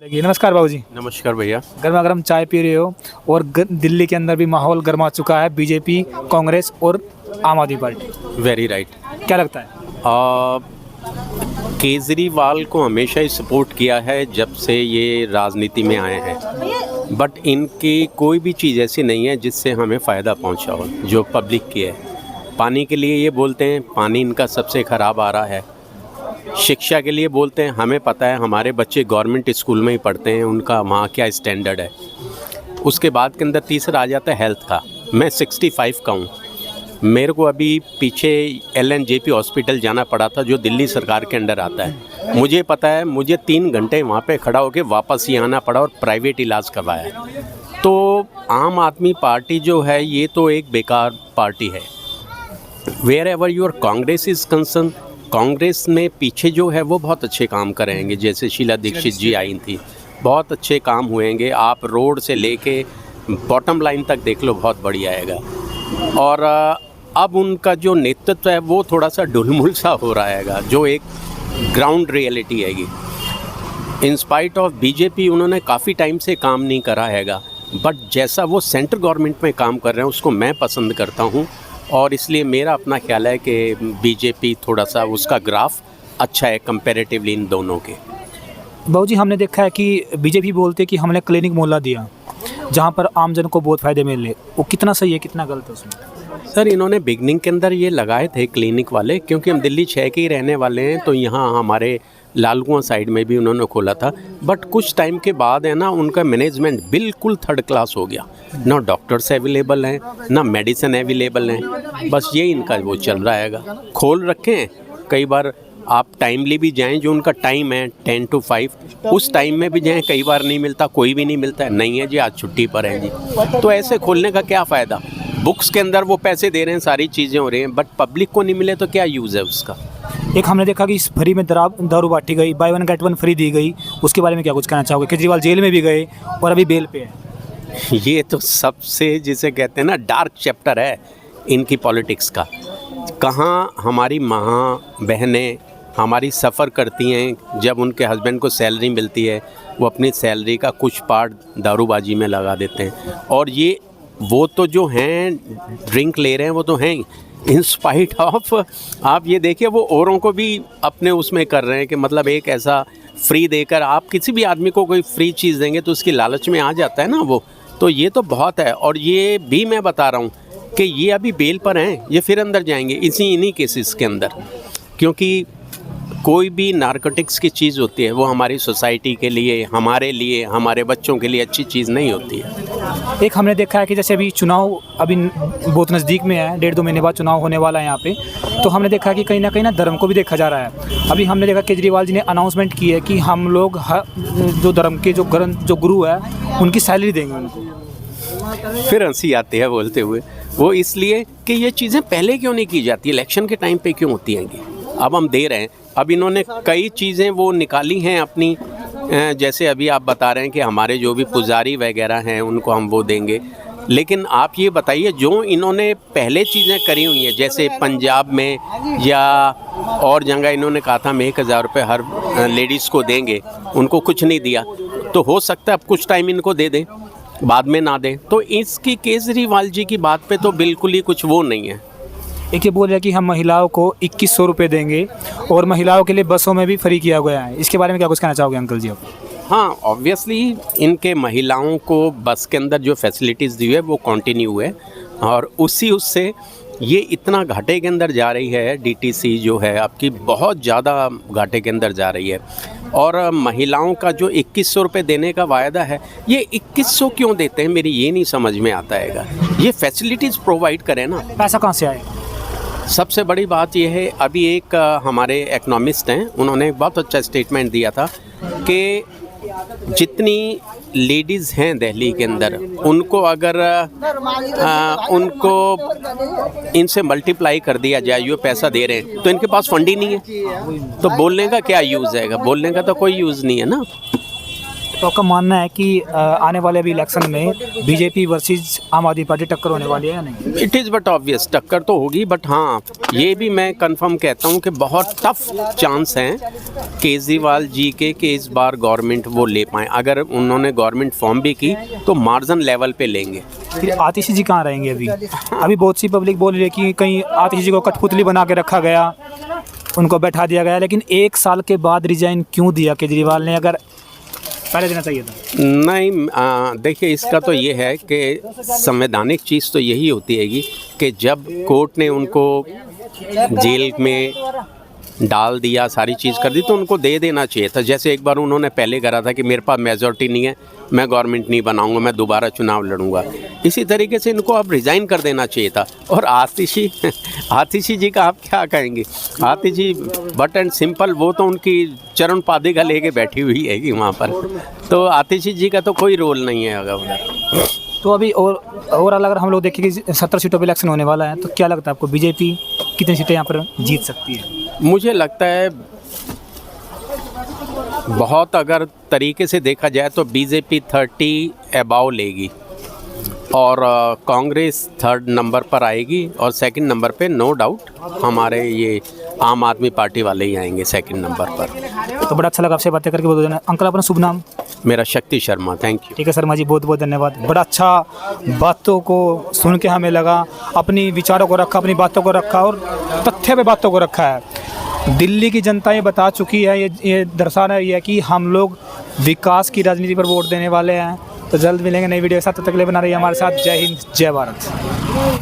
देखिए, नमस्कार बाबू जी। नमस्कार भैया। गर्मा गर्म चाय पी रहे हो और दिल्ली के अंदर भी माहौल गर्मा चुका है। बीजेपी, कांग्रेस और आम आदमी पार्टी। Very right. क्या लगता है? केजरीवाल को हमेशा ही सपोर्ट किया है जब से ये राजनीति में आए हैं, बट इनकी कोई भी चीज़ ऐसी नहीं है जिससे हमें फ़ायदा पहुंचा हो जो पब्लिक की है। पानी के लिए ये बोलते हैं, पानी इनका सबसे ख़राब आ रहा है। शिक्षा के लिए बोलते हैं, हमें पता है, हमारे बच्चे गवर्नमेंट स्कूल में ही पढ़ते हैं, उनका वहाँ क्या स्टैंडर्ड है। उसके बाद के अंदर तीसरा आ जाता है हेल्थ का। मैं 65 का हूँ, मेरे को अभी पीछे LNJP हॉस्पिटल जाना पड़ा था जो दिल्ली सरकार के अंडर आता है। मुझे पता है, मुझे 3 घंटे वहाँ पे खड़ा होकर वापस ही आना पड़ा और प्राइवेट इलाज करवाया। तो आम आदमी पार्टी जो है ये तो एक बेकार पार्टी है। Wherever your Congress is concern, Congress में पीछे जो है वो बहुत अच्छे काम करेंगे। जैसे शीला दीक्षित जी आई थी, बहुत अच्छे काम हुएंगे। आप रोड से लेके बॉटम लाइन तक देख लो, बहुत बढ़िया आएगा। और अब उनका जो नेतृत्व है वो थोड़ा सा ढुलमुल सा हो रहा हैगा, जो एक ग्राउंड रियलिटी हैगी। इन स्पाइट ऑफ बीजेपी उन्होंने काफ़ी टाइम से काम नहीं करा हैगा, बट जैसा वो सेंट्रल गवर्नमेंट में काम कर रहे हैं उसको मैं पसंद करता हूँ। और इसलिए मेरा अपना ख्याल है कि बीजेपी थोड़ा सा उसका ग्राफ अच्छा है कंपैरेटिवली इन दोनों के। बाबू जी, हमने देखा है कि बीजेपी बोलते हैं कि हमने क्लिनिक मोहल्ला दिया जहाँ पर आमजन को बहुत फ़ायदे मिले। वो कितना सही है, कितना गलत है उसमें? सर, इन्होंने बिगनिंग के अंदर ये लगाए थे क्लिनिक वाले, क्योंकि हम दिल्ली 6 के ही रहने वाले हैं, तो यहाँ हमारे लालकुआं साइड में भी उन्होंने खोला था। बट कुछ टाइम के बाद है ना, उनका मैनेजमेंट बिल्कुल थर्ड क्लास हो गया। ना डॉक्टर्स अवेलेबल हैं, ना मेडिसिन अवेलेबल हैं, बस ये इनका वो चल रहा हैगा। खोल रखे हैं, कई बार आप टाइमली भी जाएं, जो उनका टाइम है 10 to 5, उस टाइम में भी जाएं, कई बार नहीं मिलता, कोई भी नहीं मिलता है, नहीं है जी आज छुट्टी पर है जी। तो ऐसे खोलने का क्या फ़ायदा? बुक्स के अंदर वो पैसे दे रहे हैं, सारी चीज़ें हो रही हैं, बट पब्लिक को नहीं मिले तो क्या यूज़ है उसका? एक हमने देखा कि फ्री में दारू बांटी गई, बाय 1 गेट 1 फ्री दी गई। उसके बारे में क्या कुछ कहना चाहोगे? केजरीवाल जेल में भी गए और अभी बेल पे है। ये तो सबसे जिसे कहते हैं ना डार्क चैप्टर है इनकी पॉलिटिक्स का। कहाँ हमारी माँ बहनें हमारी सफ़र करती हैं, जब उनके हस्बैंड को सैलरी मिलती है वो अपनी सैलरी का कुछ पार्ट दारूबाजी में लगा देते हैं। और ये वो तो जो हैं ड्रिंक ले रहे हैं वो तो हैं इन स्पाइट ऑफ, आप ये देखिए वो औरों को भी अपने उसमें कर रहे हैं कि मतलब एक ऐसा फ्री देकर आप किसी भी आदमी को कोई फ्री चीज़ देंगे तो उसकी लालच में आ जाता है ना वो। तो ये तो बहुत है। और ये भी मैं बता रहा हूँ कि ये अभी बेल पर हैं, ये फिर अंदर जाएंगे इन्हीं केसेस के अंदर, क्योंकि कोई भी नारकोटिक्स की चीज़ होती है वो हमारी सोसाइटी के लिए, हमारे बच्चों के लिए अच्छी चीज़ नहीं होती है। एक हमने देखा है कि जैसे अभी चुनाव अभी बहुत नज़दीक में है, 1.5-2 महीने बाद चुनाव होने वाला है यहाँ पे। तो हमने देखा है कि कहीं ना धर्म को भी देखा जा रहा है। अभी हमने देखा केजरीवाल जी ने अनाउंसमेंट की है कि हम लोग जो धर्म के जो गुरु है उनकी सैलरी देंगे उनको। फिर हंसी आती है बोलते हुए, वो इसलिए कि ये चीज़ें पहले क्यों नहीं की जाती, इलेक्शन के टाइम पे क्यों होती हैं? अब हम दे रहे हैं। अब इन्होंने कई चीज़ें वो निकाली हैं अपनी, जैसे अभी आप बता रहे हैं कि हमारे जो भी पुजारी वगैरह हैं उनको हम वो देंगे। लेकिन आप ये बताइए, जो इन्होंने पहले चीज़ें करी हुई हैं, जैसे पंजाब में या और जगह इन्होंने कहा था हम 1000 रुपये हर लेडीज़ को देंगे, उनको कुछ नहीं दिया। तो हो सकता है अब कुछ टाइम इनको दे दें, बाद में ना दें। तो इसकी केजरीवाल जी की बात पे तो बिल्कुल ही कुछ वो नहीं है। एक ये बोल रहे हैं कि हम महिलाओं को 2100 रुपये देंगे और महिलाओं के लिए बसों में भी फ्री किया गया है। इसके बारे में क्या कुछ कहना चाहोगे अंकल जी आप? हाँ, ऑब्वियसली इनके महिलाओं को बस के अंदर जो फैसिलिटीज़ दी है वो कंटिन्यू है, और उससे ये इतना घाटे के अंदर जा रही है। DTC जो है आपकी बहुत ज़्यादा घाटे के अंदर जा रही है। और महिलाओं का जो 2100 रुपये देने का वायदा है, ये 2100 क्यों देते हैं मेरी ये नहीं समझ में आता है। ये फैसिलिटीज़ प्रोवाइड करें ना, पैसा कहाँ से आए? सबसे बड़ी बात यह है, अभी एक हमारे इकोनॉमिस्ट हैं, उन्होंने बहुत अच्छा स्टेटमेंट दिया था कि जितनी लेडीज़ हैं दिल्ली के अंदर, उनको अगर उनको इनसे मल्टीप्लाई कर दिया जाए, ये पैसा दे रहे हैं, तो इनके पास फंड ही नहीं है। तो बोलने का क्या यूज़ है? बोलने का तो कोई यूज़ नहीं है ना। तो आपका मानना है कि आने वाले अभी इलेक्शन में बीजेपी वर्सेस आम आदमी पार्टी टक्कर होने वाली है या नहीं? इट इज़ बट ऑब्वियस टक्कर तो होगी, बट हाँ ये भी मैं कंफर्म कहता हूँ कि बहुत टफ चांस हैं केजरीवाल जी के कि इस बार गवर्नमेंट वो ले पाएँ। अगर उन्होंने गवर्नमेंट फॉर्म भी की तो मार्जिन लेवल पे लेंगे। फिर आतिशी जी कहाँ रहेंगे अभी? अभी बहुत सी पब्लिक बोल रही है कि कहीं आतिशी जी को कठपुतली बना के रखा गया, उनको बैठा दिया गया, लेकिन 1 साल के बाद रिजाइन क्यों दिया केजरीवाल ने? अगर पहले देना चाहिए था। नहीं, देखिए इसका तो ये है कि संवैधानिक चीज़ तो यही होती है कि जब कोर्ट ने उनको जेल में डाल दिया, सारी चीज़ कर दी, तो उनको दे देना चाहिए था। जैसे एक बार उन्होंने पहले करा था कि मेरे पास मेजॉरिटी नहीं है, मैं गवर्नमेंट नहीं बनाऊंगा, मैं दोबारा चुनाव लड़ूंगा। इसी तरीके से इनको अब रिज़ाइन कर देना चाहिए था। और आतिशी जी का आप क्या कहेंगे? आतिशी बट एंड सिंपल, वो तो उनकी चरण पादुका लेके बैठी हुई है कि वहाँ पर, तो आतिशी जी का तो कोई रोल नहीं है उधर। तो अभी ओवरऑल अगर हम लोग देखें कि 70 सीटों पर इलेक्शन होने वाला है, तो क्या लगता है आपको बीजेपी कितनी सीटें यहाँ पर जीत सकती है? मुझे लगता है बहुत, अगर तरीके से देखा जाए तो बीजेपी 30 अबाव लेगी और कांग्रेस 3rd नंबर पर आएगी और 2nd नंबर पे नो डाउट हमारे ये आम आदमी पार्टी वाले ही आएंगे 2nd नंबर पर। तो बड़ा अच्छा लगा आपसे बातें करके, बहुत धन्यवाद। अंकल अपना शुभ नाम? मेरा शक्ति शर्मा। Thank you. ठीक है शर्मा जी, बहुत बहुत धन्यवाद। बड़ा अच्छा बातों को सुन के हमें लगा, अपनी विचारों को रखा, अपनी बातों को रखा और तथ्य पे बातों को रखा है। दिल्ली की जनता ये बता चुकी है, ये दर्शा रही है कि हम लोग विकास की राजनीति पर वोट देने वाले हैं। तो जल्द मिलेंगे नई वीडियो के साथ, तब तक के लिए बना रहिए हमारे साथ। जय हिंद, जय भारत।